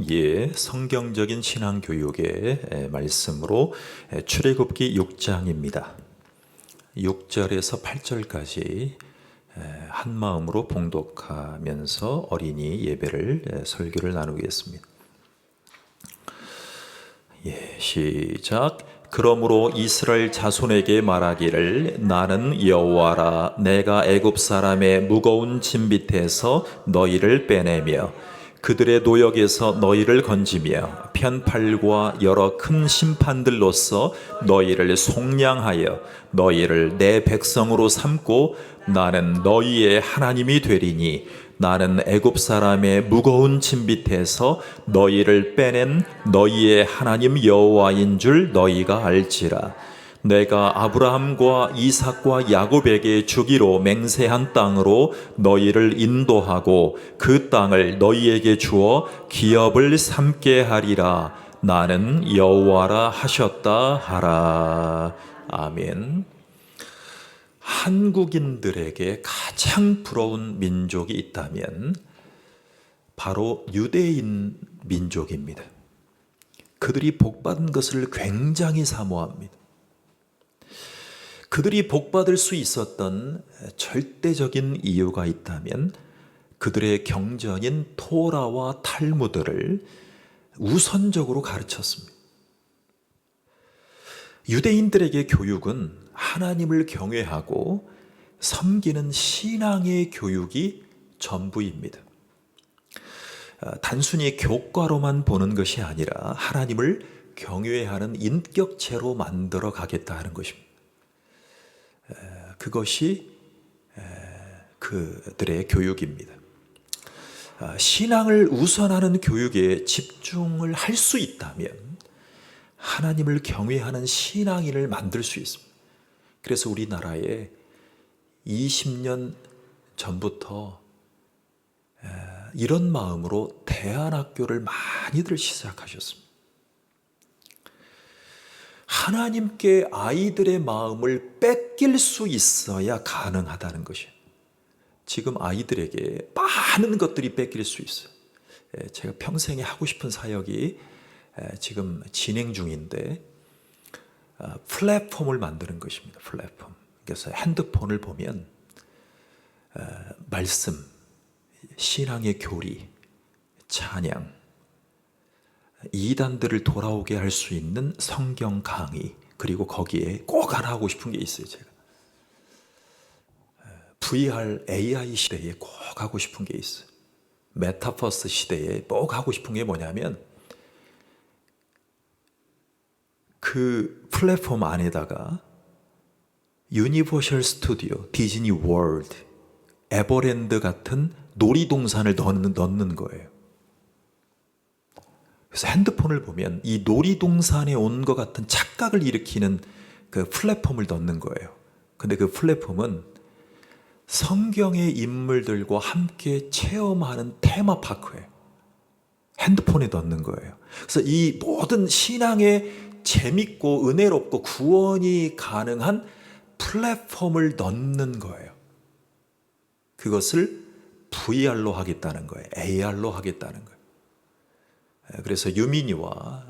예, 성경적인 신앙교육의 말씀으로 출애굽기 6장입니다. 6절에서 8절까지 한 마음으로 봉독하면서 어린이 예배를 설교를 나누겠습니다. 예, 시작. 그러므로 이스라엘 자손에게 말하기를 나는 여호와라. 내가 애굽 사람의 무거운 짐 밑에서 너희를 빼내며 그들의 노역에서 너희를 건지며 편팔과 여러 큰 심판들로서 너희를 속량하여 너희를 내 백성으로 삼고 나는 너희의 하나님이 되리니 나는 애굽 사람의 무거운 짐 밑에서 너희를 빼낸 너희의 하나님 여호와인 줄 너희가 알지라. 내가 아브라함과 이삭과 야곱에게 주기로 맹세한 땅으로 너희를 인도하고 그 땅을 너희에게 주어 기업을 삼게 하리라. 나는 여호와라 하셨다 하라. 아멘. 한국인들에게 가장 부러운 민족이 있다면 바로 유대인 민족입니다. 그들이 복받은 것을 굉장히 사모합니다. 그들이 복받을 수 있었던 절대적인 이유가 있다면 그들의 경전인 토라와 탈무드를 우선적으로 가르쳤습니다. 유대인들에게 교육은 하나님을 경외하고 섬기는 신앙의 교육이 전부입니다. 단순히 교과로만 보는 것이 아니라 하나님을 경외하는 인격체로 만들어 가겠다 하는 것입니다. 그것이 그들의 교육입니다. 신앙을 우선하는 교육에 집중을 할 수 있다면 하나님을 경외하는 신앙인을 만들 수 있습니다. 그래서 우리나라에 20년 전부터 이런 마음으로 대안학교를 많이들 시작하셨습니다. 하나님께 아이들의 마음을 뺏길 수 있어야 가능하다는 것이에요. 지금 아이들에게 많은 것들이 뺏길 수 있어요. 제가 평생에 하고 싶은 사역이 지금 진행 중인데 플랫폼을 만드는 것입니다. 플랫폼. 그래서 핸드폰을 보면 말씀, 신앙의 교리, 찬양, 이단들을 돌아오게 할 수 있는 성경 강의, 그리고 거기에 꼭 하나 하고 싶은 게 있어요. 제가 VR, AI 시대에 꼭 하고 싶은 게 있어요. 메타버스 시대에 꼭 하고 싶은 게 뭐냐면 그 플랫폼 안에다가 유니버셜 스튜디오, 디즈니 월드, 에버랜드 같은 놀이동산을 넣는 거예요. 그래서 핸드폰을 보면 이 놀이동산에 온 것 같은 착각을 일으키는 그 플랫폼을 넣는 거예요. 근데 그 플랫폼은 성경의 인물들과 함께 체험하는 테마파크예요. 핸드폰에 넣는 거예요. 그래서 이 모든 신앙의 재밌고 은혜롭고 구원이 가능한 플랫폼을 넣는 거예요. 그것을 VR로 하겠다는 거예요. AR로 하겠다는 거예요. 그래서 유민이와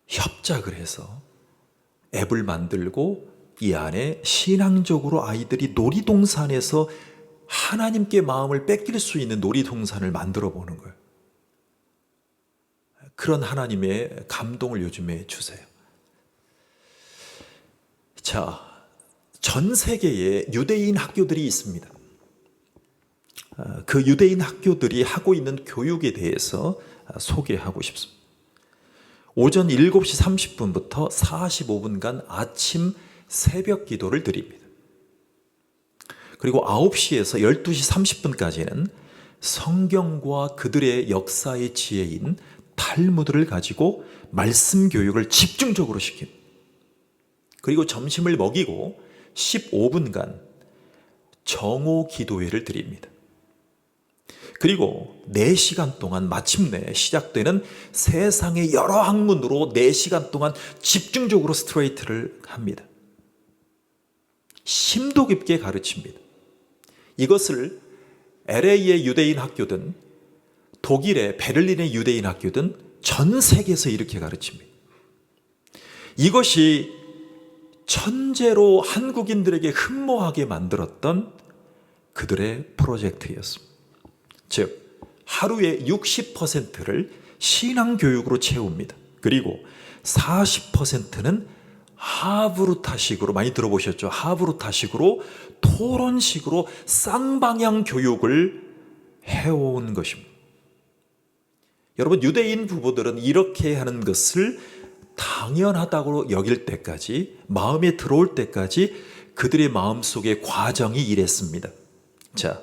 협작을 해서 앱을 만들고 이 안에 신앙적으로 아이들이 놀이동산에서 하나님께 마음을 뺏길 수 있는 놀이동산을 만들어 보는 거예요. 그런 하나님의 감동을 요즘에 주세요. 자, 전 세계에 유대인 학교들이 있습니다. 그 유대인 학교들이 하고 있는 교육에 대해서 소개하고 싶습니다. 오전 7시 30분부터 45분간 아침 새벽 기도를 드립니다. 그리고 9시에서 12시 30분까지는 성경과 그들의 역사의 지혜인 탈무드를 가지고 말씀 교육을 집중적으로 시킵니다. 그리고 점심을 먹이고 15분간 정오 기도회를 드립니다. 그리고 4시간 동안 마침내 시작되는 세상의 여러 학문으로 4시간 동안 집중적으로 스트레이트를 합니다. 심도 깊게 가르칩니다. 이것을 LA의 유대인 학교든 독일의 베를린의 유대인 학교든 전 세계에서 이렇게 가르칩니다. 이것이 천재로 한국인들에게 흠모하게 만들었던 그들의 프로젝트였습니다. 즉 하루의 60%를 신앙교육으로 채웁니다. 그리고 40%는 하브루타식으로, 많이 들어보셨죠? 하브루타식으로 토론식으로 쌍방향 교육을 해온 것입니다. 여러분, 유대인 부부들은 이렇게 하는 것을 당연하다고 여길 때까지, 마음에 들어올 때까지 그들의 마음속에 과정이 이랬습니다. 자,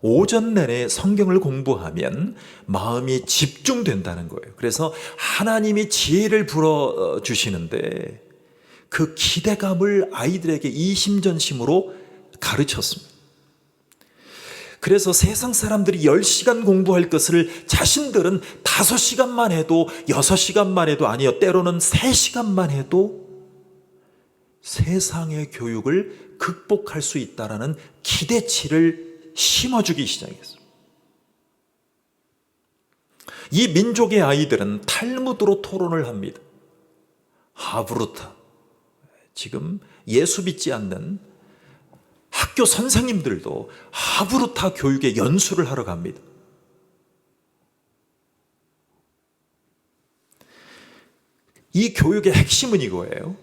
오전 내내 성경을 공부하면 마음이 집중된다는 거예요. 그래서 하나님이 지혜를 불어주시는데 그 기대감을 아이들에게 이심전심으로 가르쳤습니다. 그래서 세상 사람들이 10시간 공부할 것을 자신들은 5시간만 해도, 6시간만 해도, 아니요, 때로는 3시간만 해도 세상의 교육을 극복할 수 있다는 기대치를 심어주기 시작했어요. 이 민족의 아이들은 탈무드로 토론을 합니다. 하브루타, 지금 예수 믿지 않는 학교 선생님들도 하브루타 교육에 연수를 하러 갑니다. 이 교육의 핵심은 이거예요.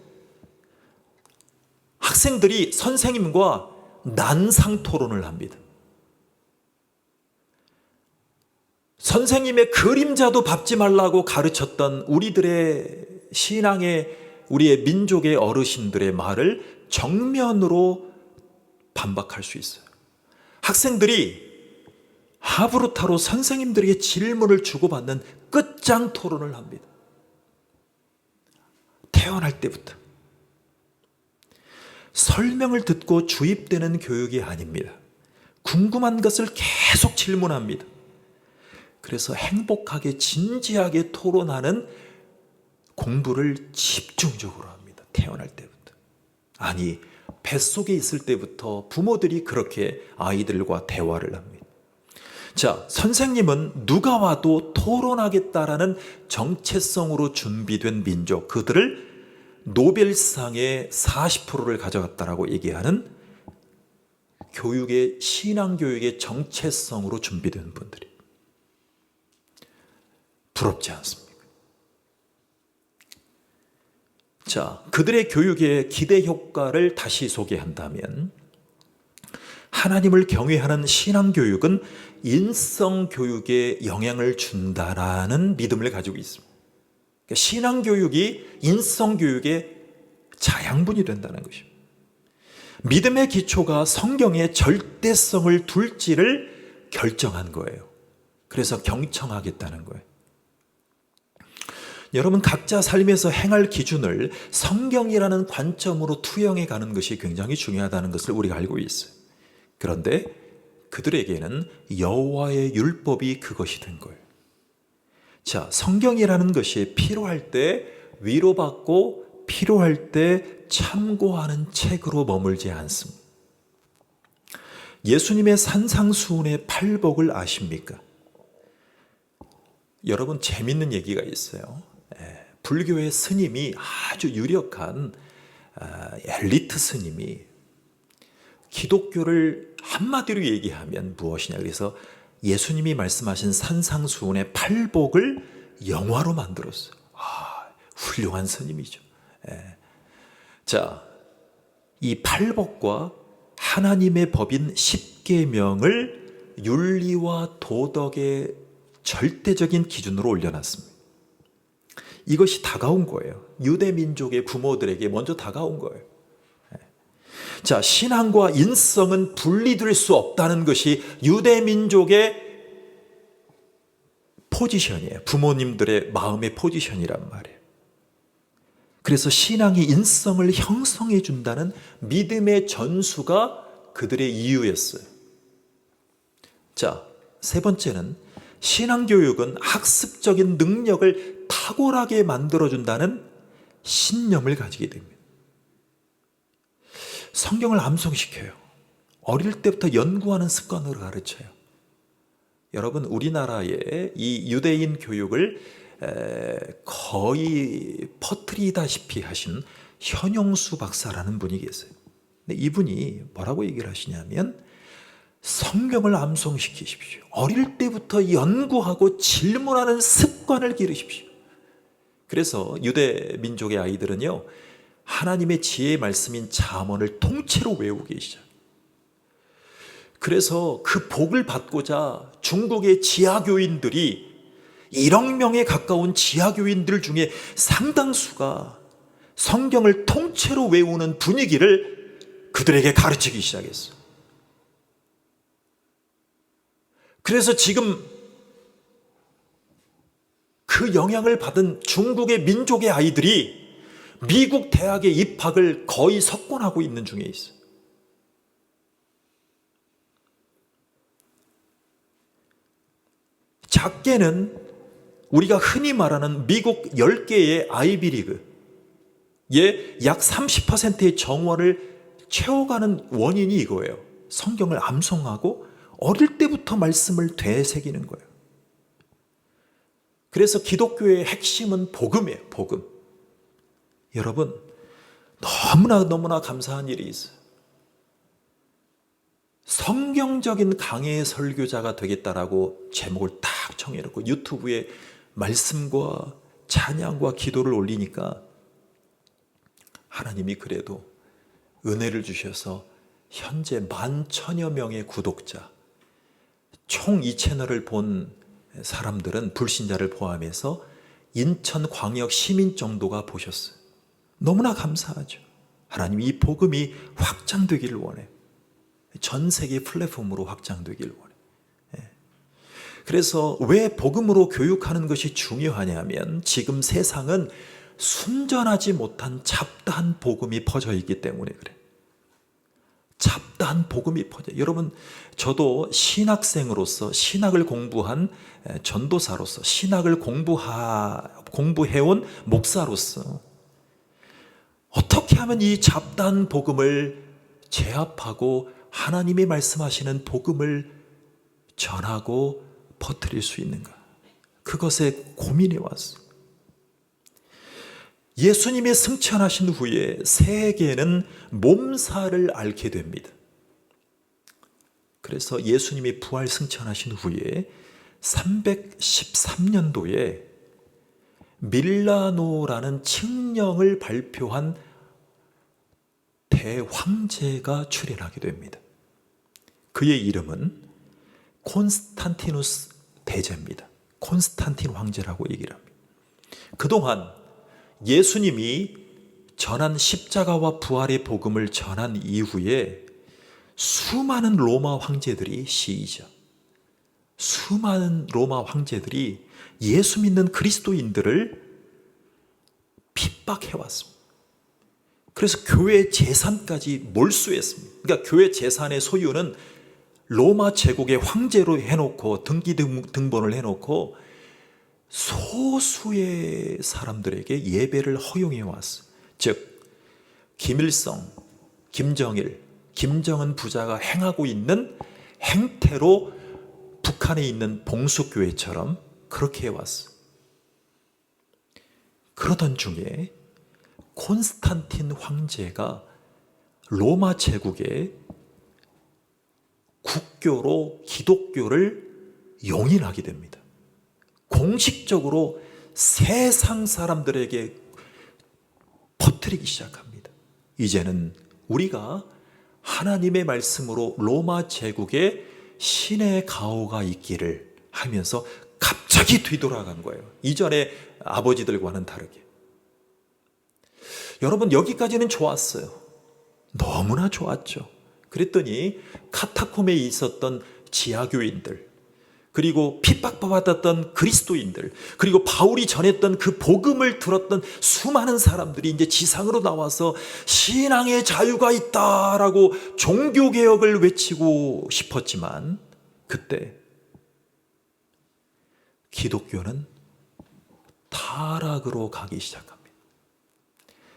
학생들이 선생님과 난상 토론을 합니다. 선생님의 그림자도 밟지 말라고 가르쳤던 우리들의 신앙의, 우리의 민족의 어르신들의 말을 정면으로 반박할 수 있어요. 학생들이 하브루타로 선생님들에게 질문을 주고받는 끝장 토론을 합니다. 태어날 때부터. 설명을 듣고 주입되는 교육이 아닙니다. 궁금한 것을 계속 질문합니다. 그래서 행복하게 진지하게 토론하는 공부를 집중적으로 합니다. 태어날 때부터. 아니, 뱃속에 있을 때부터 부모들이 그렇게 아이들과 대화를 합니다. 자, 선생님은 누가 와도 토론하겠다라는 정체성으로 준비된 민족, 그들을 노벨상의 40%를 가져갔다라고 얘기하는 교육의, 신앙교육의 정체성으로 준비된 분들이. 부럽지 않습니까? 자, 그들의 교육의 기대 효과를 다시 소개한다면, 하나님을 경외하는 신앙교육은 인성교육에 영향을 준다라는 믿음을 가지고 있습니다. 그러니까 신앙교육이 인성교육의 자양분이 된다는 것입니다. 믿음의 기초가 성경의 절대성을 둘지를 결정한 거예요. 그래서 경청하겠다는 거예요. 여러분, 각자 삶에서 행할 기준을 성경이라는 관점으로 투영해 가는 것이 굉장히 중요하다는 것을 우리가 알고 있어요. 그런데 그들에게는 여호와의 율법이 그것이 된 거예요. 자, 성경이라는 것이 필요할 때 위로받고 필요할 때 참고하는 책으로 머물지 않습니다. 예수님의 산상수훈의 팔복을 아십니까? 여러분, 재밌는 얘기가 있어요. 불교의 스님이, 아주 유력한 엘리트 스님이 기독교를 한마디로 얘기하면 무엇이냐, 그래서 예수님이 말씀하신 산상수훈의 팔복을 영화로 만들었어요. 훌륭한 스님이죠. 자, 이 팔복과 하나님의 법인 십계명을 윤리와 도덕의 절대적인 기준으로 올려놨습니다. 이것이 다가온 거예요. 유대 민족의 부모들에게 먼저 다가온 거예요. 자, 신앙과 인성은 분리될 수 없다는 것이 유대 민족의 포지션이에요. 부모님들의 마음의 포지션이란 말이에요. 그래서 신앙이 인성을 형성해 준다는 믿음의 전수가 그들의 이유였어요. 자, 세 번째는 신앙교육은 학습적인 능력을 탁월하게 만들어준다는 신념을 가지게 됩니다. 성경을 암송시켜요. 어릴 때부터 연구하는 습관으로 가르쳐요. 여러분, 우리나라의 이 유대인 교육을 거의 퍼뜨리다시피 하신 현용수 박사라는 분이 계세요. 근데 이분이 뭐라고 얘기를 하시냐면, 성경을 암송시키십시오. 어릴 때부터 연구하고 질문하는 습관을 기르십시오. 그래서 유대 민족의 아이들은요, 하나님의 지혜의 말씀인 잠언을 통째로 외우기 시작. 그래서 그 복을 받고자 중국의 지하교인들이 1억 명에 가까운 지하교인들 중에 상당수가 성경을 통째로 외우는 분위기를 그들에게 가르치기 시작했어요. 그래서 지금 그 영향을 받은 중국의 민족의 아이들이 미국 대학의 입학을 거의 석권하고 있는 중에 있어요. 작게는 우리가 흔히 말하는 미국 10개의 아이비리그의 약 30%의 정원을 채워가는 원인이 이거예요. 성경을 암송하고 어릴 때부터 말씀을 되새기는 거예요. 그래서 기독교의 핵심은 복음이에요. 복음. 여러분, 너무나 감사한 일이 있어요. 성경적인 강해의 설교자가 되겠다라고 제목을 딱 정해놓고 유튜브에 말씀과 찬양과 기도를 올리니까 하나님이 그래도 은혜를 주셔서 현재 11,000여 명의 구독자, 총 이 채널을 본 사람들은 불신자를 포함해서 인천광역 시민 정도가 보셨어요. 너무나 감사하죠. 하나님이 이 복음이 확장되기를 원해요. 전 세계 플랫폼으로 확장되기를 원해요. 그래서 왜 복음으로 교육하는 것이 중요하냐면, 지금 세상은 순전하지 못한 잡다한 복음이 퍼져 있기 때문에 그래요. 잡다한 복음이 퍼져. 여러분, 저도 신학생으로서 신학을 공부한 전도사로서 신학을 공부해온 목사로서 어떻게 하면 이 잡다한 복음을 제압하고 하나님이 말씀하시는 복음을 전하고 퍼뜨릴 수 있는가? 그것에 고민해 왔어요. 예수님이 승천하신 후에 세계는 몸살을 앓게 됩니다. 그래서 예수님이 부활 승천하신 후에 313년도에 밀라노라는 칙령을 발표한 대황제가 출현하게 됩니다. 그의 이름은 콘스탄티누스 대제입니다. 콘스탄틴 황제라고 얘기를 합니다. 그동안 예수님이 전한 십자가와 부활의 복음을 전한 이후에 수많은 로마 황제들이 예수 믿는 그리스도인들을 핍박해왔습니다. 그래서 교회 재산까지 몰수했습니다. 그러니까 교회 재산의 소유는 로마 제국의 황제로 해놓고 등기 등본을 해놓고 소수의 사람들에게 예배를 허용해 왔어요. 즉 김일성, 김정일, 김정은 부자가 행하고 있는 행태로 북한에 있는 봉수교회처럼 그렇게 해왔어요. 그러던 중에 콘스탄틴 황제가 로마 제국의 국교로 기독교를 용인하게 됩니다. 공식적으로 세상 사람들에게 퍼뜨리기 시작합니다. 이제는 우리가 하나님의 말씀으로 로마 제국에 신의 가호가 있기를 하면서 갑자기 뒤돌아간 거예요. 이전에 아버지들과는 다르게. 여러분, 여기까지는 좋았어요. 너무나 좋았죠. 그랬더니 카타콤에 있었던 지하교인들, 그리고 핍박받았던 그리스도인들, 그리고 바울이 전했던 그 복음을 들었던 수많은 사람들이 이제 지상으로 나와서 신앙의 자유가 있다라고 종교개혁을 외치고 싶었지만, 그때 기독교는 타락으로 가기 시작합니다.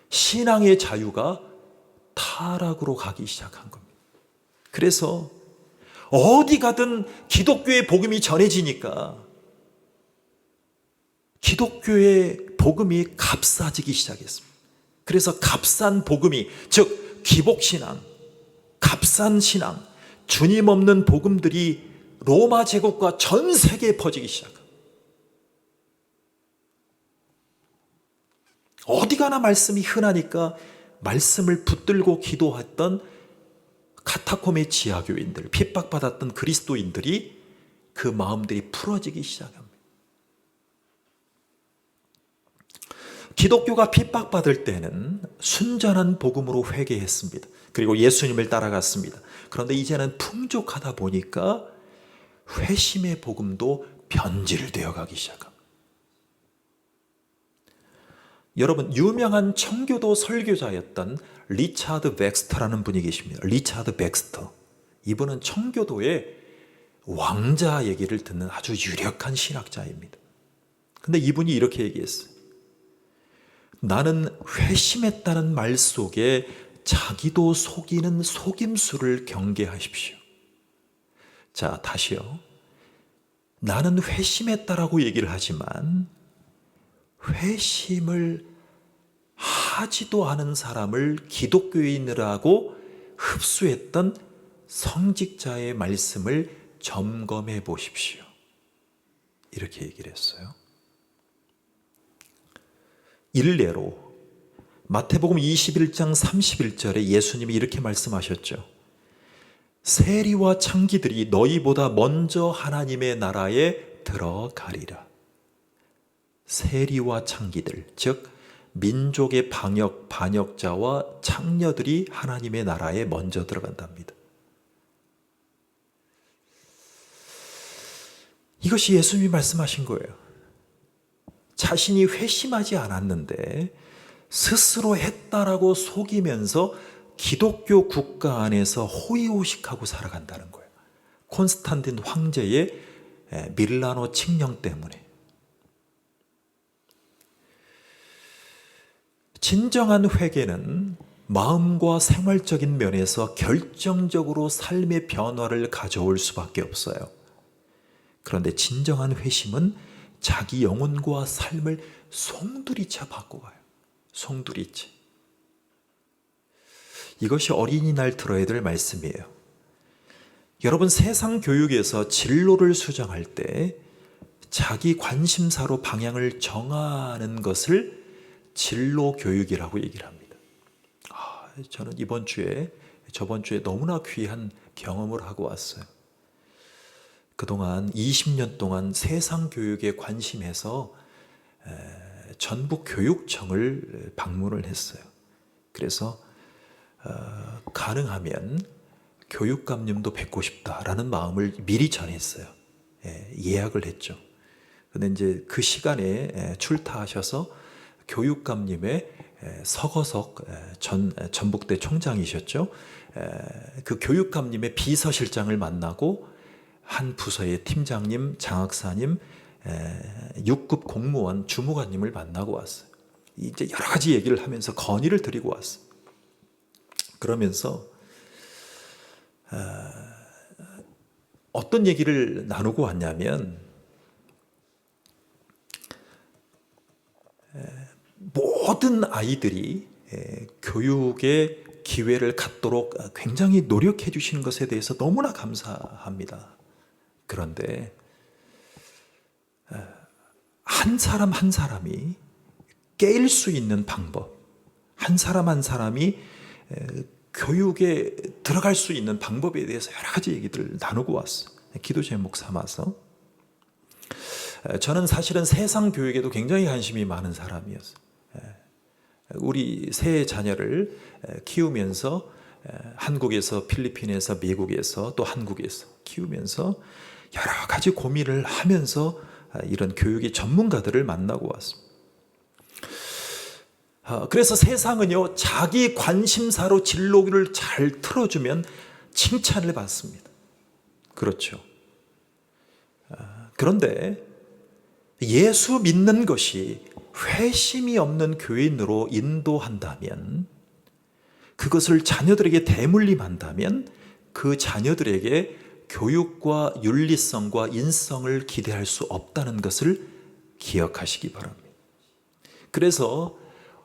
신앙의 자유가 타락으로 가기 시작한 겁니다. 그래서 어디 가든 기독교의 복음이 전해지니까 기독교의 복음이 값싸지기 시작했습니다. 그래서 값싼 복음이, 즉 기복신앙, 값싼 신앙, 주님 없는 복음들이 로마 제국과 전 세계에 퍼지기 시작합니다. 어디 가나 말씀이 흔하니까 말씀을 붙들고 기도했던 카타콤의 지하교인들, 핍박받았던 그리스도인들이 그 마음들이 풀어지기 시작합니다. 기독교가 핍박받을 때는 순전한 복음으로 회개했습니다. 그리고 예수님을 따라갔습니다. 그런데 이제는 풍족하다 보니까 회심의 복음도 변질되어 가기 시작합니다. 여러분, 유명한 청교도 설교자였던 리차드 백스터라는 분이 계십니다. 리차드 백스터. 이분은 청교도의 왕자 얘기를 듣는 아주 유력한 신학자입니다. 근데 이분이 이렇게 얘기했어요. 나는 회심했다는 말 속에 자기도 속이는 속임수를 경계하십시오. 자, 다시요. 나는 회심했다라고 얘기를 하지만 회심을 하지도 않은 사람을 기독교인이라고 흡수했던 성직자의 말씀을 점검해 보십시오. 이렇게 얘기를 했어요. 일례로 마태복음 21장 31절에 예수님이 이렇게 말씀하셨죠. 세리와 창기들이 너희보다 먼저 하나님의 나라에 들어가리라. 세리와 창기들, 즉 민족의 반역자와 창녀들이 하나님의 나라에 먼저 들어간답니다. 이것이 예수님이 말씀하신 거예요. 자신이 회심하지 않았는데 스스로 했다라고 속이면서 기독교 국가 안에서 호의호식하고 살아간다는 거예요. 콘스탄틴 황제의 밀라노 칙령 때문에. 진정한 회개는 마음과 생활적인 면에서 결정적으로 삶의 변화를 가져올 수밖에 없어요. 그런데 진정한 회심은 자기 영혼과 삶을 송두리째 바꿔가요. 송두리째. 이것이 어린이날 들어야 될 말씀이에요. 여러분, 세상 교육에서 진로를 수정할 때 자기 관심사로 방향을 정하는 것을 진로 교육이라고 얘기를 합니다. 저는 저번 주에 너무나 귀한 경험을 하고 왔어요. 그동안 20년 동안 세상 교육에 관심해서 전북 교육청을 방문을 했어요. 그래서 가능하면 교육감님도 뵙고 싶다라는 마음을 미리 전했어요. 예약을 했죠. 근데 이제 그 시간에 출타하셔서 교육감님의 서거석 전북대 총장이셨죠. 그 교육감님의 비서실장을 만나고 한 부서의 팀장님, 장학사님, 6급 공무원, 주무관님을 만나고 왔어요. 이제 여러 가지 얘기를 하면서 건의를 드리고 왔어요. 그러면서 어떤 얘기를 나누고 왔냐면 모든 아이들이 교육의 기회를 갖도록 굉장히 노력해 주시는 것에 대해서 너무나 감사합니다. 그런데 한 사람 한 사람이 깨일 수 있는 방법, 한 사람 한 사람이 교육에 들어갈 수 있는 방법에 대해서 여러 가지 얘기들을 나누고 왔어요. 기도 제목 삼아서. 저는 사실은 세상 교육에도 굉장히 관심이 많은 사람이었어요. 우리 세 자녀를 키우면서 한국에서, 필리핀에서, 미국에서, 또 한국에서 키우면서 여러 가지 고민을 하면서 이런 교육의 전문가들을 만나고 왔습니다. 그래서 세상은요, 자기 관심사로 진로를 잘 틀어주면 칭찬을 받습니다. 그렇죠. 그런데 예수 믿는 것이 회심이 없는 교인으로 인도한다면, 그것을 자녀들에게 대물림한다면 그 자녀들에게 교육과 윤리성과 인성을 기대할 수 없다는 것을 기억하시기 바랍니다. 그래서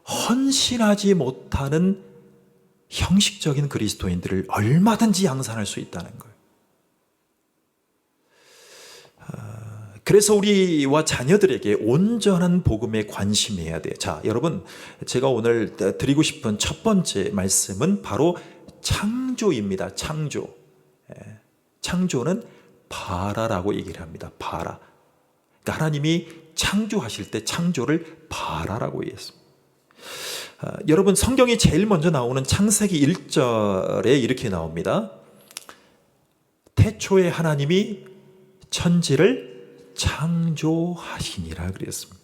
헌신하지 못하는 형식적인 그리스도인들을 얼마든지 양산할 수 있다는 거예요. 그래서 우리와 자녀들에게 온전한 복음에 관심해야 돼요. 자, 여러분, 제가 오늘 드리고 싶은 첫 번째 말씀은 바로 창조입니다. 창조. 창조는 바라라고 얘기를 합니다. 바라. 그러니까 하나님이 창조하실 때 창조를 바라라고 얘기했습니다. 여러분, 성경이 제일 먼저 나오는 창세기 1절에 이렇게 나옵니다. 태초에 하나님이 천지를 창조하시니라 그랬습니다.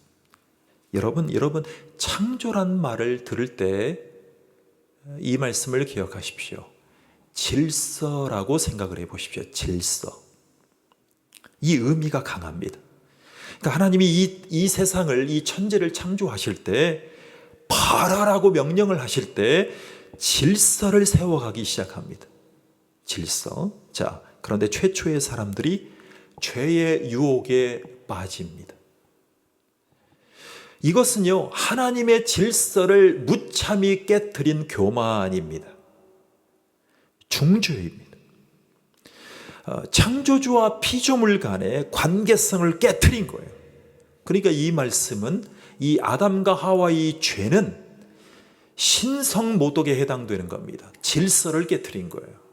여러분, 창조란 말을 들을 때 이 말씀을 기억하십시오. 질서라고 생각을 해보십시오. 질서. 이 의미가 강합니다. 그러니까 하나님이 이 세상을, 이 천지를 창조하실 때, 바라라고 명령을 하실 때 질서를 세워가기 시작합니다. 질서. 자, 그런데 최초의 사람들이 죄의 유혹에 빠집니다. 이것은요, 하나님의 질서를 무참히 깨트린 교만입니다. 중죄입니다. 창조주와 피조물 간의 관계성을 깨트린 거예요. 그러니까 이 말씀은 이 아담과 하와의 죄는 신성모독에 해당되는 겁니다. 질서를 깨트린 거예요.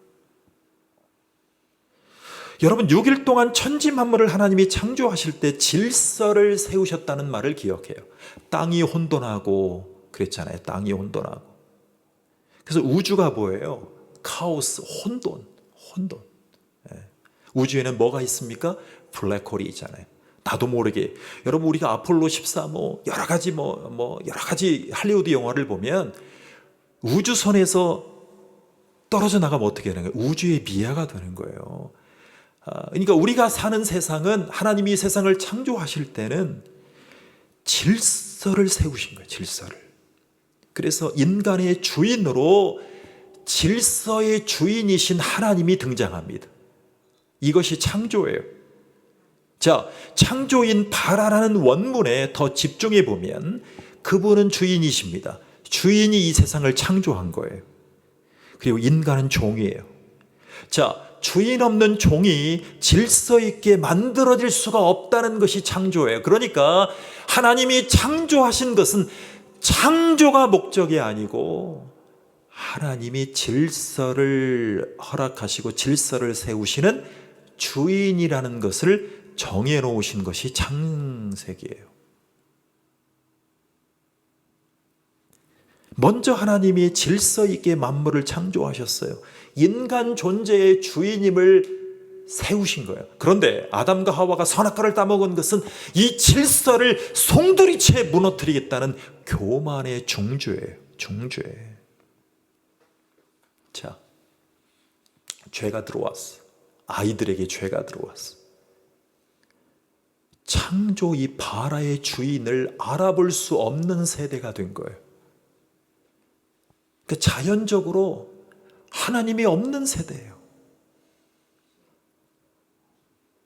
여러분, 6일 동안 천지 만물을 하나님이 창조하실 때 질서를 세우셨다는 말을 기억해요. 땅이 혼돈하고 그랬잖아요. 땅이 혼돈하고. 그래서 우주가 뭐예요? 카오스, 혼돈. 우주에는 뭐가 있습니까? 블랙홀이 있잖아요. 나도 모르게. 여러분, 우리가 아폴로 14 여러 가지 할리우드 영화를 보면 우주선에서 떨어져 나가면 어떻게 되는 거예요? 우주의 미아가 되는 거예요. 그러니까 우리가 사는 세상은, 하나님이 세상을 창조하실 때는 질서를 세우신 거예요. 질서를. 그래서 인간의 주인으로 질서의 주인이신 하나님이 등장합니다. 이것이 창조예요. 자, 창조인 바라라는 원문에 더 집중해 보면 그분은 주인이십니다. 주인이 이 세상을 창조한 거예요. 그리고 인간은 종이에요. 자, 주인 없는 종이 질서 있게 만들어질 수가 없다는 것이 창조예요. 그러니까 하나님이 창조하신 것은 창조가 목적이 아니고 하나님이 질서를 허락하시고 질서를 세우시는 주인이라는 것을 정해놓으신 것이 창세기예요. 먼저 하나님이 질서 있게 만물을 창조하셨어요. 인간 존재의 주인임을 세우신 거예요. 그런데 아담과 하와가 선악과를 따먹은 것은 이 질서를 송두리째 무너뜨리겠다는 교만의 중죄예요. 중죄. 자, 죄가 들어왔어. 아이들에게 죄가 들어왔어. 창조 이 바라의 주인을 알아볼 수 없는 세대가 된 거예요. 그러니까 자연적으로 하나님이 없는 세대예요.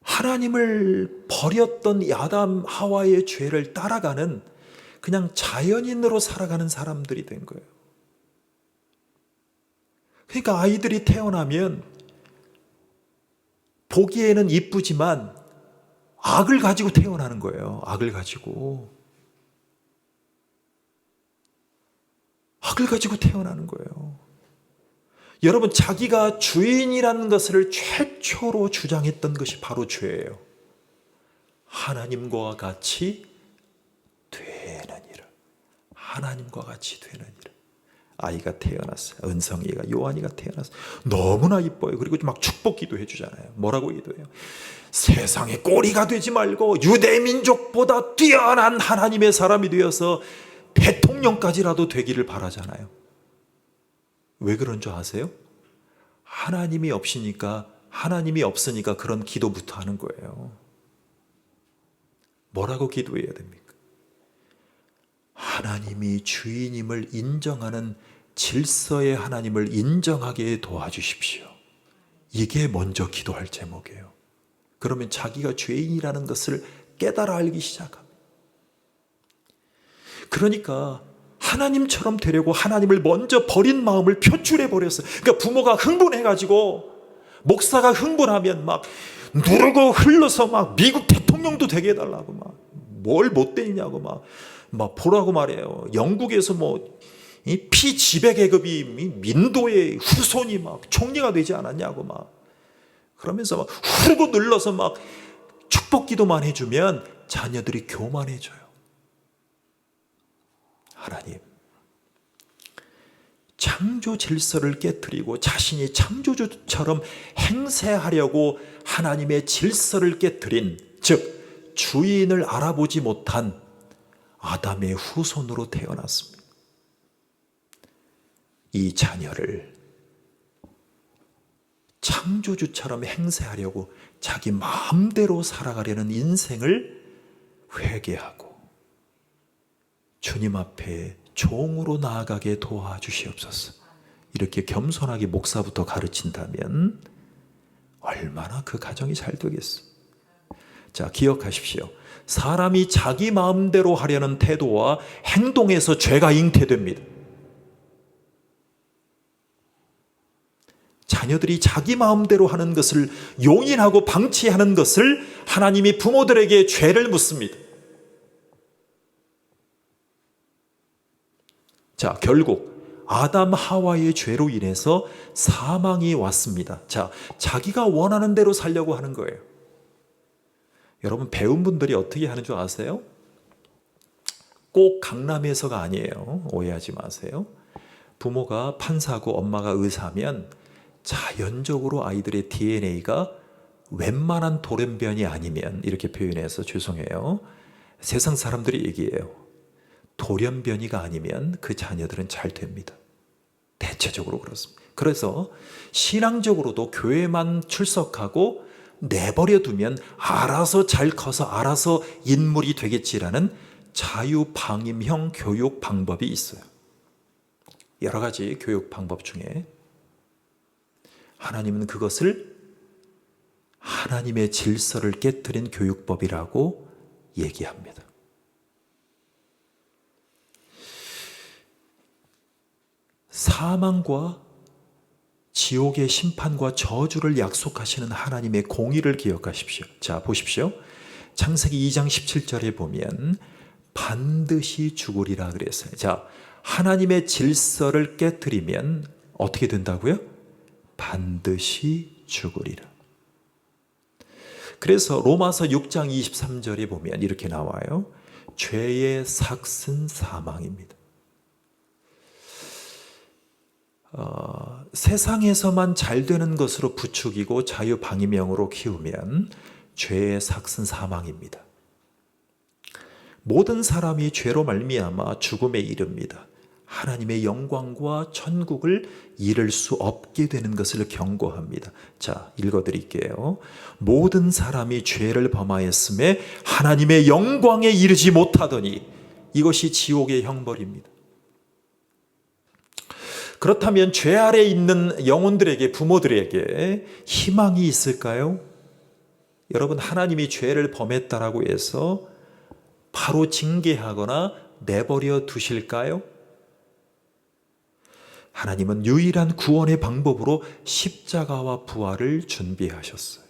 하나님을 버렸던 이 아담 하와의 죄를 따라가는 그냥 자연인으로 살아가는 사람들이 된 거예요. 그러니까 아이들이 태어나면 보기에는 이쁘지만 악을 가지고 태어나는 거예요. 악을 가지고 태어나는 거예요. 여러분, 자기가 주인이라는 것을 최초로 주장했던 것이 바로 죄예요. 하나님과 같이 되느니라. 하나님과 같이 되느니라. 아이가 태어났어요. 은성이가, 요한이가 태어났어요. 너무나 이뻐요. 그리고 막 축복 기도해 주잖아요. 뭐라고 기도해요? 세상에 꼬리가 되지 말고 유대민족보다 뛰어난 하나님의 사람이 되어서 대통령까지라도 되기를 바라잖아요. 왜 그런 줄 아세요? 하나님이 없으니까 그런 기도부터 하는 거예요. 뭐라고 기도해야 됩니까? 하나님이 주인임을 인정하는 질서의 하나님을 인정하게 도와주십시오. 이게 먼저 기도할 제목이에요. 그러면 자기가 죄인이라는 것을 깨달아 알기 시작합니다. 그러니까 하나님처럼 되려고 하나님을 먼저 버린 마음을 표출해 버렸어요. 그러니까 부모가 흥분해가지고 목사가 흥분하면 막 누르고 흘러서 막 미국 대통령도 되게 해달라고 막 뭘 못 되냐고 막 보라고 말해요. 영국에서 뭐 이 피지배 계급이 민도의 후손이 막 총리가 되지 않았냐고 막 그러면서 막 후르고 눌러서 막 축복 기도만 해주면 자녀들이 교만해져요. 하나님, 창조 질서를 깨뜨리고 자신이 창조주처럼 행세하려고 하나님의 질서를 깨뜨린, 즉 주인을 알아보지 못한 아담의 후손으로 태어났습니다. 이 자녀를 창조주처럼 행세하려고 자기 마음대로 살아가려는 인생을 회개하고 주님 앞에 종으로 나아가게 도와주시옵소서. 이렇게 겸손하게 목사부터 가르친다면 얼마나 그 가정이 잘 되겠어요. 자, 기억하십시오. 사람이 자기 마음대로 하려는 태도와 행동에서 죄가 잉태됩니다. 자녀들이 자기 마음대로 하는 것을 용인하고 방치하는 것을 하나님이 부모들에게 죄를 묻습니다. 자, 결국 아담 하와의 죄로 인해서 사망이 왔습니다. 자, 자기가 원하는 대로 살려고 하는 거예요. 여러분, 배운 분들이 어떻게 하는 줄 아세요? 꼭 강남에서가 아니에요. 오해하지 마세요. 부모가 판사고 엄마가 의사면 자연적으로 아이들의 DNA가 웬만한 돌연변이 아니면, 이렇게 표현해서 죄송해요, 세상 사람들이 얘기해요. 돌연변이가 아니면 그 자녀들은 잘 됩니다. 대체적으로 그렇습니다. 그래서 신앙적으로도 교회만 출석하고 내버려 두면 알아서 잘 커서 알아서 인물이 되겠지라는 자유방임형 교육 방법이 있어요. 여러 가지 교육 방법 중에 하나님은 그것을 하나님의 질서를 깨뜨린 교육법이라고 얘기합니다. 사망과 지옥의 심판과 저주를 약속하시는 하나님의 공의를 기억하십시오. 자, 보십시오. 창세기 2장 17절에 보면 반드시 죽으리라 그랬어요. 자, 하나님의 질서를 깨뜨리면 어떻게 된다고요? 반드시 죽으리라. 그래서 로마서 6장 23절에 보면 이렇게 나와요. 죄의 삭은 사망입니다. 세상에서만 잘 되는 것으로 부추기고 자유방임형으로 키우면 죄의 삭은 사망입니다. 모든 사람이 죄로 말미암아 죽음에 이릅니다. 하나님의 영광과 천국을 이룰 수 없게 되는 것을 경고합니다. 자, 읽어드릴게요. 모든 사람이 죄를 범하였음에 하나님의 영광에 이르지 못하더니 이것이 지옥의 형벌입니다. 그렇다면 죄 아래 있는 영혼들에게, 부모들에게 희망이 있을까요? 여러분, 하나님이 죄를 범했다라고 해서 바로 징계하거나 내버려 두실까요? 하나님은 유일한 구원의 방법으로 십자가와 부활을 준비하셨어요.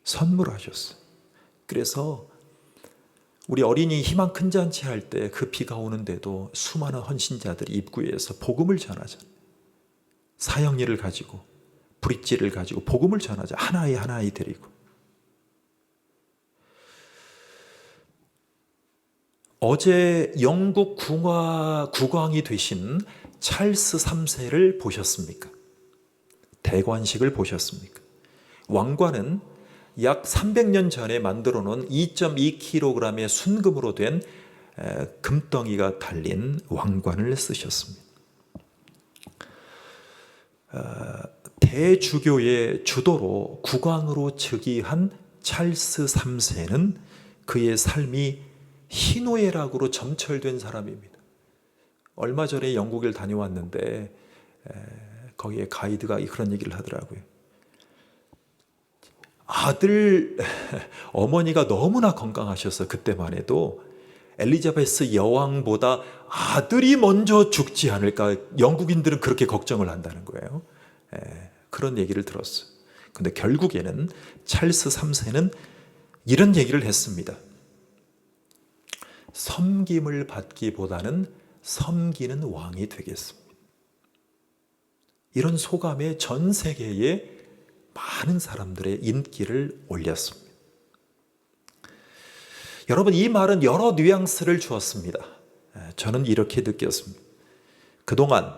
선물하셨어요. 그래서 우리 어린이 희망 큰 잔치 할 때 그 비가 오는데도 수많은 헌신자들이 입구에서 복음을 전하잖아요. 사형리를 가지고, 브릿지를 가지고 복음을 전하자. 하나의 하나의 데리고. 어제 영국 국왕이 되신 찰스 3세를 보셨습니까? 대관식을 보셨습니까? 왕관은 약 300년 전에 만들어 놓은 2.2kg의 순금으로 된 금덩이가 달린 왕관을 쓰셨습니다. 대주교의 주도로 국왕으로 즉위한 찰스 3세는 그의 삶이 희노애락으로 점철된 사람입니다. 얼마 전에 영국을 다녀왔는데 거기에 가이드가 그런 얘기를 하더라고요. 아들, 어머니가 너무나 건강하셔서 그때만 해도 엘리자베스 여왕보다 아들이 먼저 죽지 않을까, 영국인들은 그렇게 걱정을 한다는 거예요. 그런 얘기를 들었어요. 근데 결국에는 찰스 3세는 이런 얘기를 했습니다. 섬김을 받기보다는 섬기는 왕이 되겠습니다. 이런 소감에 전 세계에 많은 사람들의 인기를 올렸습니다. 여러분, 이 말은 여러 뉘앙스를 주었습니다. 저는 이렇게 느꼈습니다. 그동안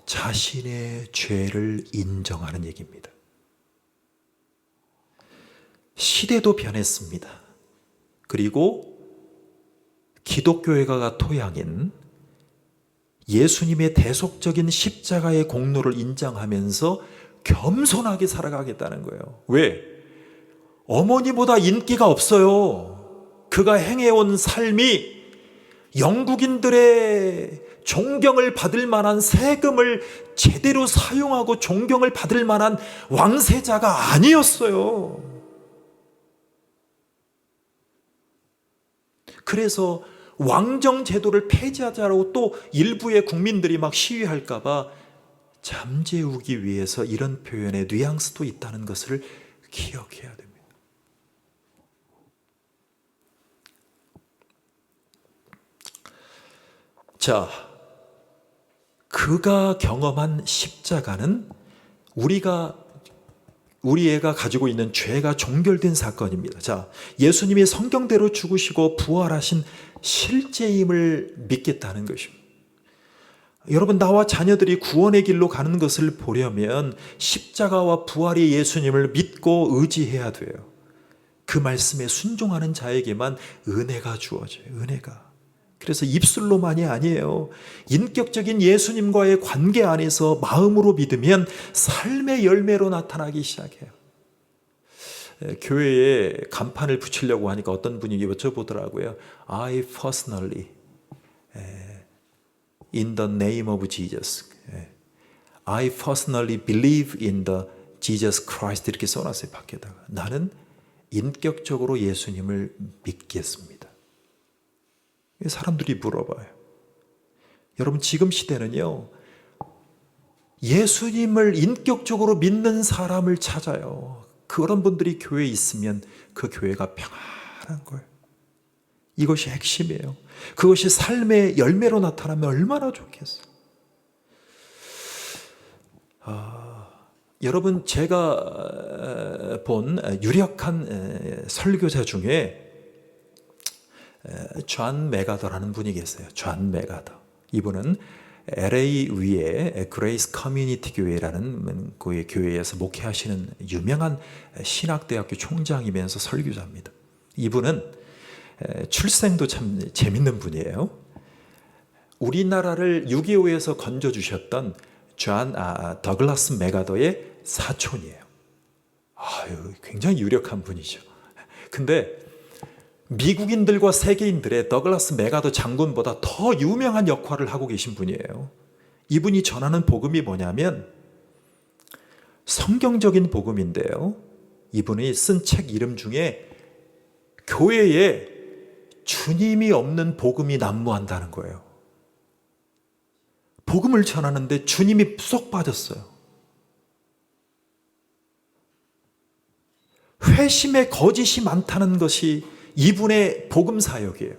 자신의 죄를 인정하는 얘기입니다. 시대도 변했습니다. 그리고 기독교회가 토양인 예수님의 대속적인 십자가의 공로를 인정하면서 겸손하게 살아가겠다는 거예요. 왜? 어머니보다 인기가 없어요. 그가 행해온 삶이 영국인들의 존경을 받을 만한, 세금을 제대로 사용하고 존경을 받을 만한 왕세자가 아니었어요. 그래서 왕정 제도를 폐지하자고 또 일부의 국민들이 막 시위할까 봐 잠재우기 위해서 이런 표현의 뉘앙스도 있다는 것을 기억해야 됩니다. 자, 그가 경험한 십자가는 우리 애가 가지고 있는 죄가 종결된 사건입니다. 자, 예수님이 성경대로 죽으시고 부활하신 실제임을 믿겠다는 것입니다. 여러분, 나와 자녀들이 구원의 길로 가는 것을 보려면 십자가와 부활의 예수님을 믿고 의지해야 돼요. 그 말씀에 순종하는 자에게만 은혜가 주어져요. 은혜가. 그래서 입술로만이 아니에요. 인격적인 예수님과의 관계 안에서 마음으로 믿으면 삶의 열매로 나타나기 시작해요. 교회에 간판을 붙이려고 하니까 어떤 분이 여쭤보더라고요. I personally in the name of Jesus. I personally believe in the Jesus Christ. 이렇게 써놨어요, 밖에다가. 나는 인격적으로 예수님을 믿겠습니다. 사람들이 물어봐요. 여러분, 지금 시대는요, 예수님을 인격적으로 믿는 사람을 찾아요. 그런 분들이 교회에 있으면 그 교회가 평안한 거예요. 이것이 핵심이에요. 그것이 삶의 열매로 나타나면 얼마나 좋겠어요. 여러분, 제가 본 유력한 설교자 중에 존 메가더라는 분이 계세요. 존 메가더. 이분은 LA 위에 그레이스 커뮤니티 교회라는 그 교회에서 목회하시는 유명한 신학대학교 총장이면서 설교자입니다. 이분은 출생도 참 재밌는 분이에요. 우리나라를 6.25에서 건져주셨던 더글라스 메가더의 사촌이에요. 굉장히 유력한 분이죠. 근데 미국인들과 세계인들의 더글라스 메가더 장군보다 더 유명한 역할을 하고 계신 분이에요. 이분이 전하는 복음이 뭐냐면 성경적인 복음인데요. 이분이 쓴 책 이름 중에 교회에 주님이 없는 복음이 난무한다는 거예요. 복음을 전하는데 주님이 쏙 빠졌어요. 회심의 거짓이 많다는 것이 이분의 복음 사역이에요.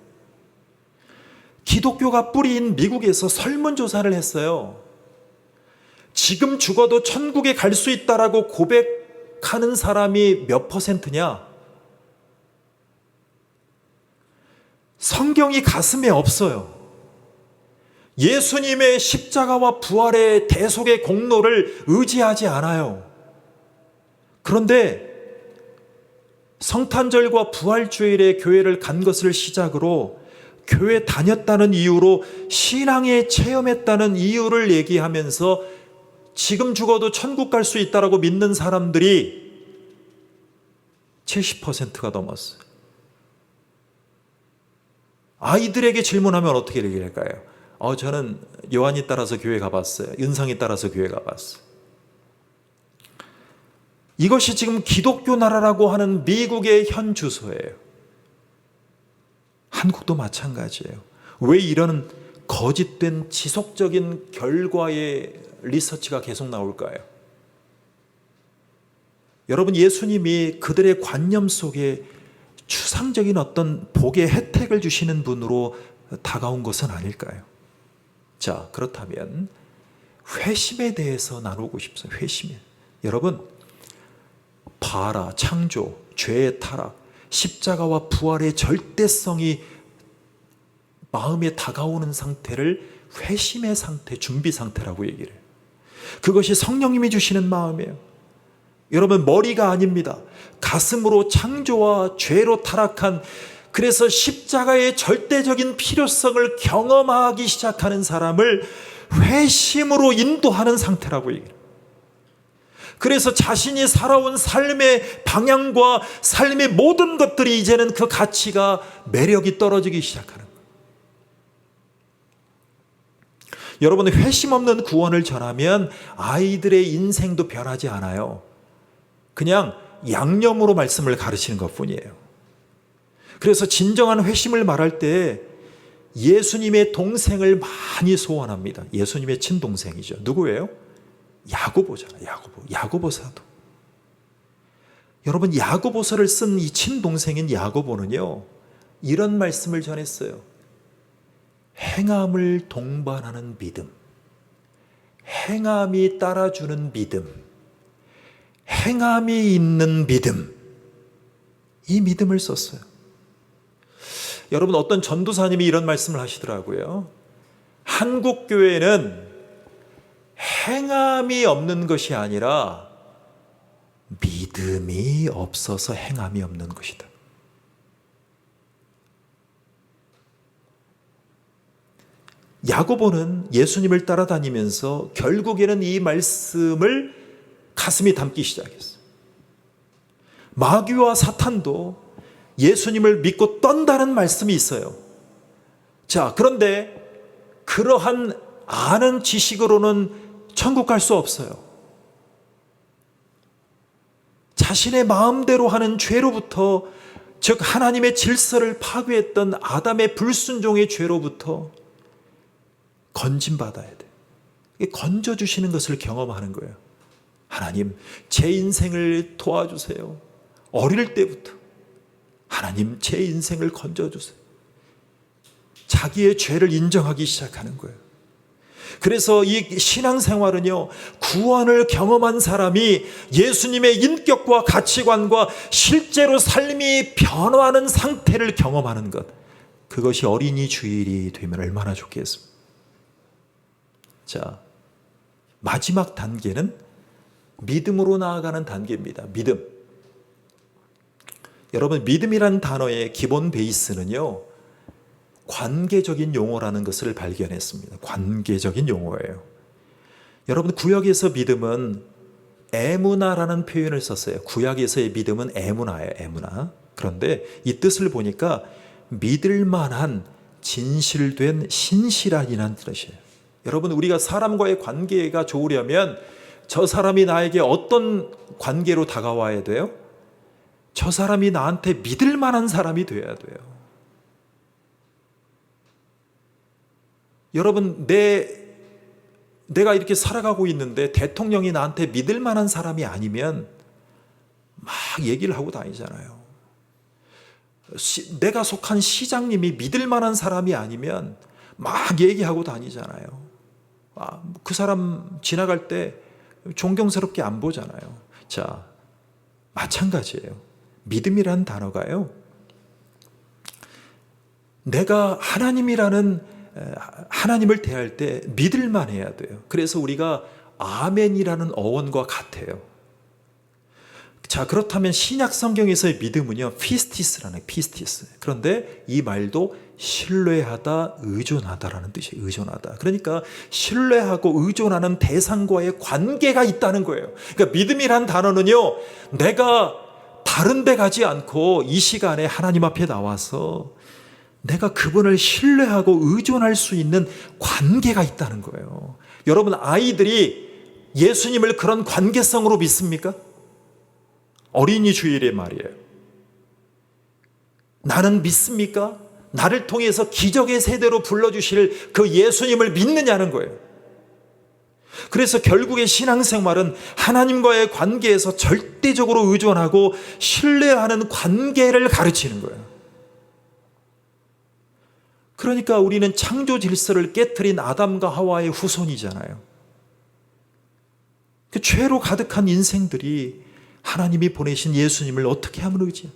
기독교가 뿌리인 미국에서 설문조사를 했어요. 지금 죽어도 천국에 갈 수 있다라고 고백하는 사람이 몇 %냐? 성경이 가슴에 없어요. 예수님의 십자가와 부활의 대속의 공로를 의지하지 않아요. 그런데 성탄절과 부활주일에 교회를 간 것을 시작으로 교회 다녔다는 이유로 신앙에 체험했다는 이유를 얘기하면서 지금 죽어도 천국 갈 수 있다라고 믿는 사람들이 70%가 넘었어요. 아이들에게 질문하면 어떻게 얘기할까요? 저는 요한이 따라서 교회 가봤어요. 은성이 따라서 교회 가봤어요. 이것이 지금 기독교 나라라고 하는 미국의 현 주소예요. 한국도 마찬가지예요. 왜 이런 거짓된 지속적인 결과의 리서치가 계속 나올까요? 여러분, 예수님이 그들의 관념 속에 추상적인 어떤 복의 혜택을 주시는 분으로 다가온 것은 아닐까요? 자, 그렇다면 회심에 대해서 나누고 싶어요. 회심에. 여러분, 발화, 창조, 죄의 타락, 십자가와 부활의 절대성이 마음에 다가오는 상태를 회심의 상태, 준비 상태라고 얘기를 해요. 그것이 성령님이 주시는 마음이에요. 여러분, 머리가 아닙니다. 가슴으로 창조와 죄로 타락한, 그래서 십자가의 절대적인 필요성을 경험하기 시작하는 사람을 회심으로 인도하는 상태라고 얘기해요. 그래서 자신이 살아온 삶의 방향과 삶의 모든 것들이 이제는 그 가치가, 매력이 떨어지기 시작하는 거예요. 여러분, 회심 없는 구원을 전하면 아이들의 인생도 변하지 않아요. 그냥 양념으로 말씀을 가르치는 것뿐이에요. 그래서 진정한 회심을 말할 때 예수님의 동생을 많이 소원합니다. 예수님의 친동생이죠. 누구예요? 야고보잖아요. 야고보 사도. 여러분, 야고보서를 쓴 이 친동생인 야고보는요, 이런 말씀을 전했어요. 행함을 동반하는 믿음, 행함이 따라주는 믿음, 행함이 있는 믿음, 이 믿음을 썼어요. 여러분, 어떤 전도사님이 이런 말씀을 하시더라고요. 한국 교회는 행함이 없는 것이 아니라 믿음이 없어서 행함이 없는 것이다. 야고보는 예수님을 따라다니면서 결국에는 이 말씀을 가슴에 담기 시작했어요. 마귀와 사탄도 예수님을 믿고 떤다는 말씀이 있어요. 자, 그런데 그러한 아는 지식으로는 천국 갈 수 없어요. 자신의 마음대로 하는 죄로부터, 즉 하나님의 질서를 파괴했던 아담의 불순종의 죄로부터 건진받아야 돼. 건져주시는 것을 경험하는 거예요. 하나님, 제 인생을 도와주세요. 어릴 때부터 하나님, 제 인생을 건져주세요. 자기의 죄를 인정하기 시작하는 거예요. 그래서 이 신앙생활은요, 구원을 경험한 사람이 예수님의 인격과 가치관과 실제로 삶이 변화하는 상태를 경험하는 것, 그것이 어린이 주일이 되면 얼마나 좋겠습니까? 자, 마지막 단계는 믿음으로 나아가는 단계입니다. 믿음. 여러분, 믿음이란 단어의 기본 베이스는요, 관계적인 용어라는 것을 발견했습니다. 관계적인 용어예요. 여러분, 구약에서 믿음은 에무나라는 표현을 썼어요. 구약에서의 믿음은 에무나예요. 에무나. 그런데 이 뜻을 보니까 믿을 만한, 진실된, 신실한이라는 뜻이에요. 여러분, 우리가 사람과의 관계가 좋으려면 저 사람이 나에게 어떤 관계로 다가와야 돼요? 저 사람이 나한테 믿을 만한 사람이 돼야 돼요. 여러분, 내가 이렇게 살아가고 있는데 대통령이 나한테 믿을 만한 사람이 아니면 막 얘기를 하고 다니잖아요. 내가 속한 시장님이 믿을 만한 사람이 아니면 막 얘기하고 다니잖아요. 그 사람 지나갈 때 존경스럽게 안 보잖아요. 자, 마찬가지예요. 믿음이라는 단어가요, 내가 하나님을 대할 때 믿을만 해야 돼요. 그래서 우리가 아멘이라는 어원과 같아요. 자, 그렇다면 신약 성경에서의 믿음은요, 피스티스라는, 피스티스. 그런데 이 말도 신뢰하다, 의존하다라는 뜻이에요. 의존하다. 그러니까 신뢰하고 의존하는 대상과의 관계가 있다는 거예요. 그러니까 믿음이란 단어는요, 내가 다른 데 가지 않고 이 시간에 하나님 앞에 나와서 내가 그분을 신뢰하고 의존할 수 있는 관계가 있다는 거예요. 여러분, 아이들이 예수님을 그런 관계성으로 믿습니까? 어린이 주일의 말이에요. 나는 믿습니까? 나를 통해서 기적의 세대로 불러주실 그 예수님을 믿느냐는 거예요. 그래서 결국에 신앙생활은 하나님과의 관계에서 절대적으로 의존하고 신뢰하는 관계를 가르치는 거예요. 그러니까 우리는 창조 질서를 깨트린 아담과 하와의 후손이잖아요. 그 죄로 가득한 인생들이 하나님이 보내신 예수님을 어떻게 하면 의지해요?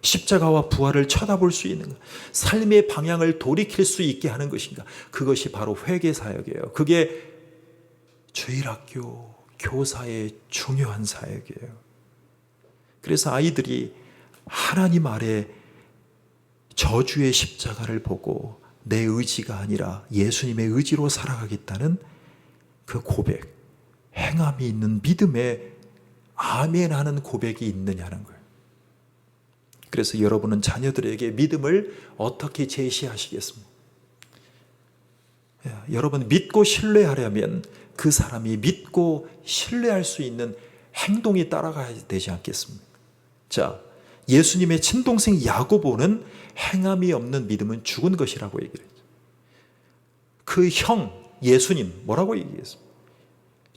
십자가와 부활을 쳐다볼 수 있는가? 삶의 방향을 돌이킬 수 있게 하는 것인가? 그것이 바로 회개사역이에요. 그게 주일학교 교사의 중요한 사역이에요. 그래서 아이들이 하나님 아래 저주의 십자가를 보고 내 의지가 아니라 예수님의 의지로 살아가겠다는 그 고백, 행함이 있는 믿음에 아멘 하는 고백이 있느냐는 거예요. 그래서 여러분은 자녀들에게 믿음을 어떻게 제시하시겠습니까? 여러분, 믿고 신뢰하려면 그 사람이 믿고 신뢰할 수 있는 행동이 따라가야 되지 않겠습니까? 자, 예수님의 친동생 야고보는 행함이 없는 믿음은 죽은 것이라고 얘기를 했죠. 그 형 예수님 뭐라고 얘기했습니까?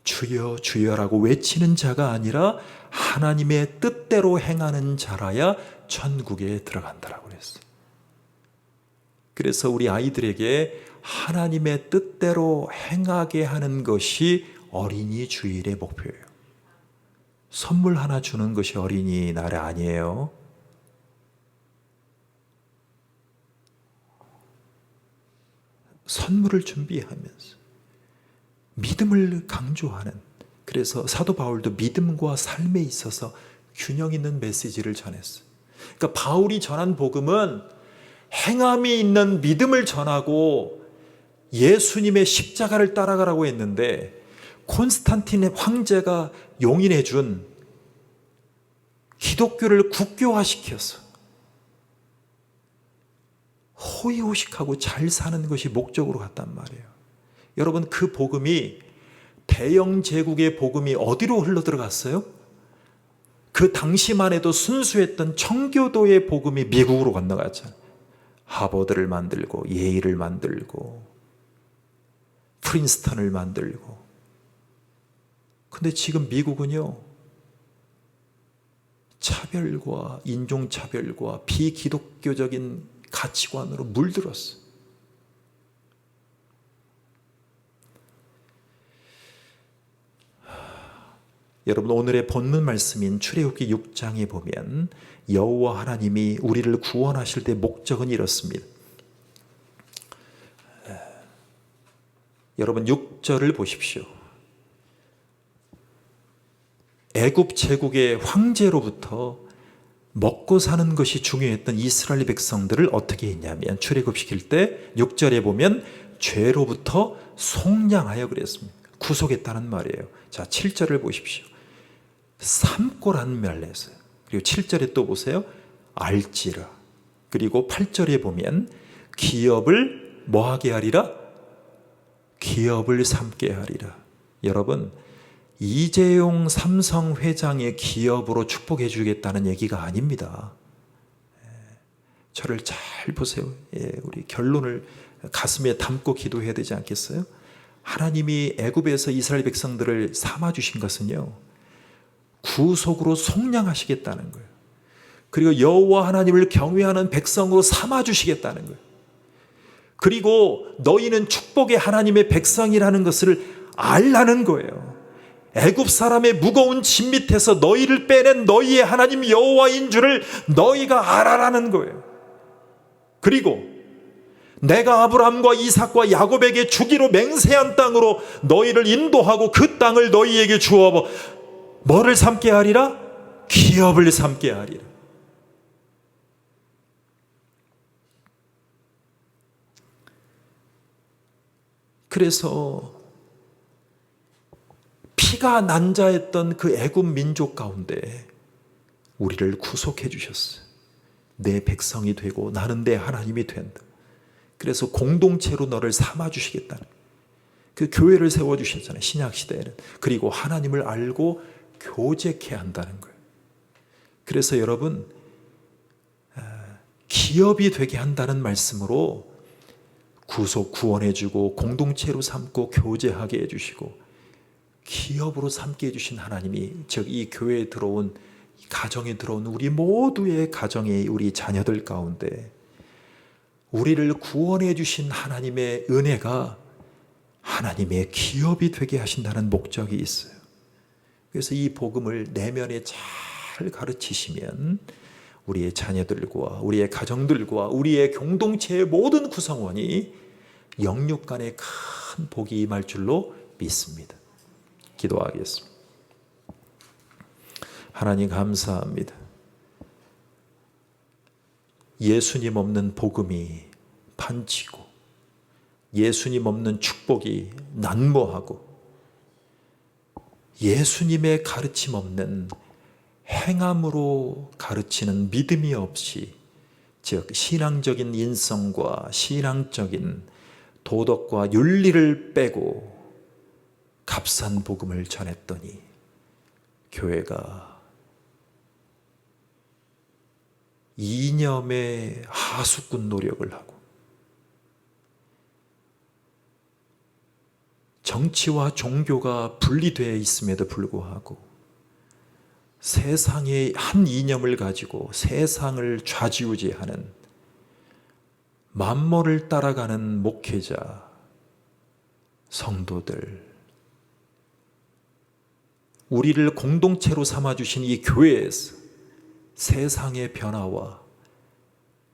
주여 주여라고 외치는 자가 아니라 하나님의 뜻대로 행하는 자라야 천국에 들어간다라고 그랬어요. 그래서 우리 아이들에게 하나님의 뜻대로 행하게 하는 것이 어린이 주일의 목표예요. 선물 하나 주는 것이 어린이날 아니에요. 선물을 준비하면서 믿음을 강조하는, 그래서 사도 바울도 믿음과 삶에 있어서 균형 있는 메시지를 전했어요. 그러니까 바울이 전한 복음은 행함이 있는 믿음을 전하고 예수님의 십자가를 따라가라고 했는데, 콘스탄틴의 황제가 용인해 준 기독교를 국교화시켜서 호의호식하고 잘 사는 것이 목적으로 갔단 말이에요. 여러분, 그 복음이, 대영 제국의 복음이 어디로 흘러들어갔어요? 그 당시만 해도 순수했던 청교도의 복음이 미국으로 건너갔잖아요. 하버드를 만들고 예일을 만들고 프린스턴을 만들고. 근데 지금 미국은요, 차별과 인종차별과 비기독교적인 가치관으로 물들었어요. 여러분, 오늘의 본문 말씀인 출애굽기 6장에 보면 여호와 하나님이 우리를 구원하실 때 목적은 이렇습니다. 여러분, 6절을 보십시오. 애굽 제국의 황제로부터 먹고 사는 것이 중요했던 이스라엘 백성들을 어떻게 했냐면, 출애굽시킬 때 6절에 보면 죄로부터 속량하여 그랬습니다. 구속했다는 말이에요. 자, 7절을 보십시오. 삼고라는 말을 했어요. 그리고 7절에 또 보세요. 알지라. 그리고 8절에 보면 기업을 뭐하게 하리라? 기업을 삼게 하리라. 여러분, 이재용 삼성 회장의 기업으로 축복해 주겠다는 얘기가 아닙니다. 저를 잘 보세요. 우리 결론을 가슴에 담고 기도해야 되지 않겠어요? 하나님이 애굽에서 이스라엘 백성들을 삼아 주신 것은요, 구속으로 속량하시겠다는 거예요. 그리고 여호와 하나님을 경외하는 백성으로 삼아 주시겠다는 거예요. 그리고 너희는 축복의 하나님의 백성이라는 것을 알라는 거예요. 애굽 사람의 무거운 짐 밑에서 너희를 빼낸 너희의 하나님 여호와인 줄을 너희가 알아라는 거예요. 그리고 내가 아브라함과 이삭과 야곱에게 주기로 맹세한 땅으로 너희를 인도하고 그 땅을 너희에게 주어 뭐를 삼게 하리라? 기업을 삼게 하리라. 그래서 피가 난자했던 그 애굽 민족 가운데 우리를 구속해 주셨어요. 내 백성이 되고 나는 내 하나님이 된다. 그래서 공동체로 너를 삼아 주시겠다는, 그 교회를 세워 주셨잖아요, 신약 시대에는. 그리고 하나님을 알고 교제케 한다는 거예요. 그래서 여러분, 기업이 되게 한다는 말씀으로 구원해주고 공동체로 삼고 교제하게 해주시고 기업으로 삼게 해주신 하나님이, 즉 이 교회에 들어온, 가정에 들어온 우리 모두의 가정의 우리 자녀들 가운데 우리를 구원해 주신 하나님의 은혜가 하나님의 기업이 되게 하신다는 목적이 있어요. 그래서 이 복음을 내면에 잘 가르치시면 우리의 자녀들과 우리의 가정들과 우리의 공동체의 모든 구성원이 영육간에 큰 복이 임할 줄로 믿습니다. 기도하겠습니다. 하나님 감사합니다. 예수님 없는 복음이 판치고 예수님 없는 축복이 난무하고 예수님의 가르침 없는 행함으로 가르치는 믿음이 없이, 즉 신앙적인 인성과 신앙적인 도덕과 윤리를 빼고 값싼 복음을 전했더니 교회가 이념의 하수꾼 노력을 하고 정치와 종교가 분리되어 있음에도 불구하고 세상의 한 이념을 가지고 세상을 좌지우지하는 만모를 따라가는 목회자, 성도들, 우리를 공동체로 삼아주신 이 교회에서 세상의 변화와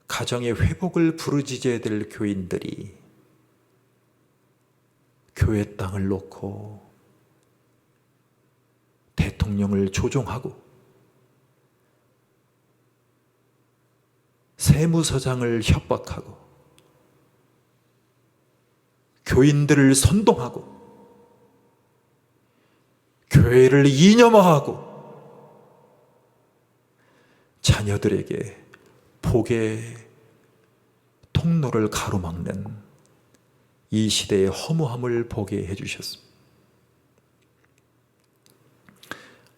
가정의 회복을 부르짖어야 될 교인들이 교회 땅을 놓고 대통령을 조종하고 세무서장을 협박하고 교인들을 선동하고 교회를 이념화하고 자녀들에게 복의 통로를 가로막는 이 시대의 허무함을 보게 해주셨습니다.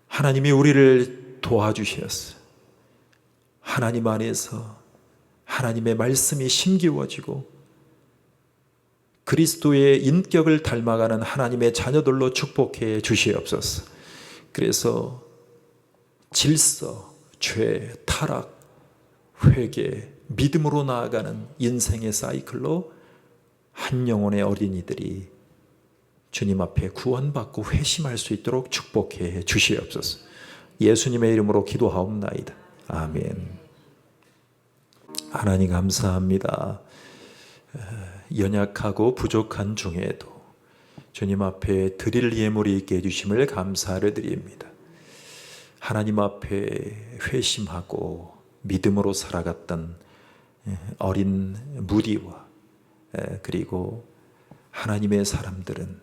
하나님이 우리를 도와주셨어요. 하나님 안에서 하나님의 말씀이 심기워지고 그리스도의 인격을 닮아가는 하나님의 자녀들로 축복해 주시옵소서. 그래서 질서, 죄, 타락, 회개, 믿음으로 나아가는 인생의 사이클로 한 영혼의 어린이들이 주님 앞에 구원받고 회심할 수 있도록 축복해 주시옵소서. 예수님의 이름으로 기도하옵나이다. 아멘. 하나님 감사합니다. 연약하고 부족한 중에도 주님 앞에 드릴 예물이 있게 해주심을 감사를 드립니다. 하나님 앞에 회심하고 믿음으로 살아갔던 어린 무디와 그리고 하나님의 사람들은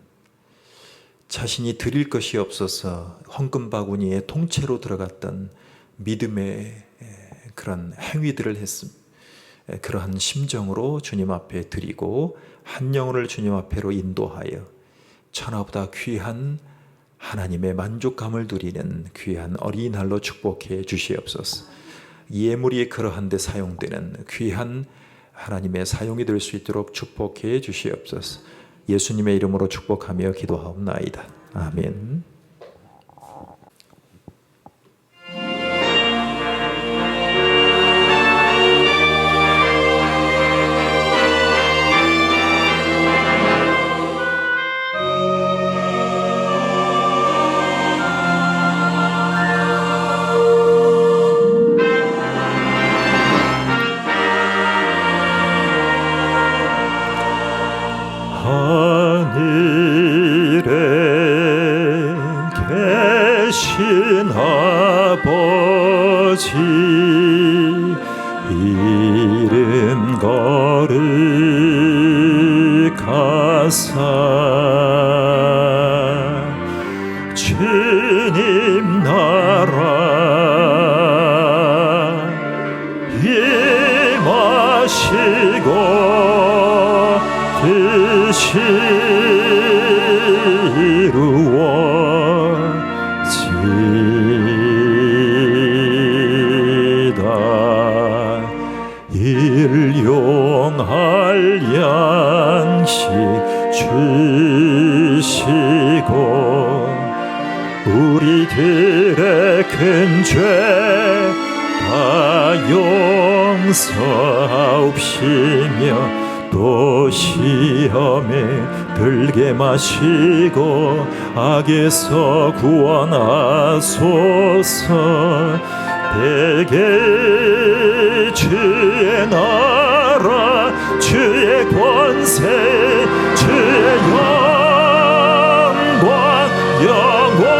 자신이 드릴 것이 없어서 헌금 바구니에 통째로 들어갔던 믿음의 그런 행위들을 했습니다. 그러한 심정으로 주님 앞에 드리고 한 영혼을 주님 앞에로 인도하여 천하보다 귀한 하나님의 만족감을 누리는 귀한 어린이날로 축복해 주시옵소서. 예물이 그러한 데 사용되는 귀한 하나님의 사용이 될 수 있도록 축복해 주시옵소서. 예수님의 이름으로 축복하며 기도하옵나이다. 아멘. 하신 아버지 이름 거룩하사 주님 나라 임하시고 뜻이 이루어지이다. 양식 주시고 우리들의 큰 죄 다 용서하옵시며 또 시험에 들게 마시고 악에서 구원하소서. 대개 주의 나라 주의 권세 주의 영광 영원히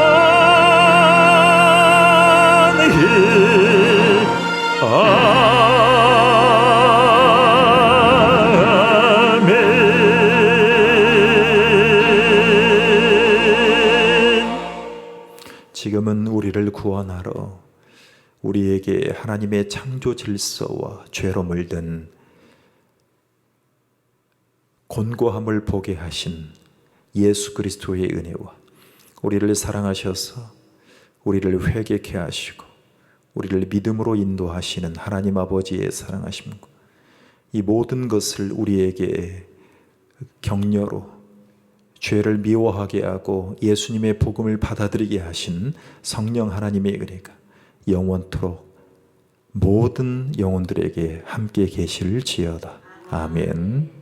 아멘. 지금은 우리를 구원하러 우리에게 하나님의 창조 질서와 죄로 물든 곤고함을 보게 하신 예수 그리스도의 은혜와 우리를 사랑하셔서 우리를 회개케 하시고 우리를 믿음으로 인도하시는 하나님 아버지의 사랑하심과 이 모든 것을 우리에게 격려로 죄를 미워하게 하고 예수님의 복음을 받아들이게 하신 성령 하나님의 은혜가 영원토록 모든 영혼들에게 함께 계실지어다. 아멘.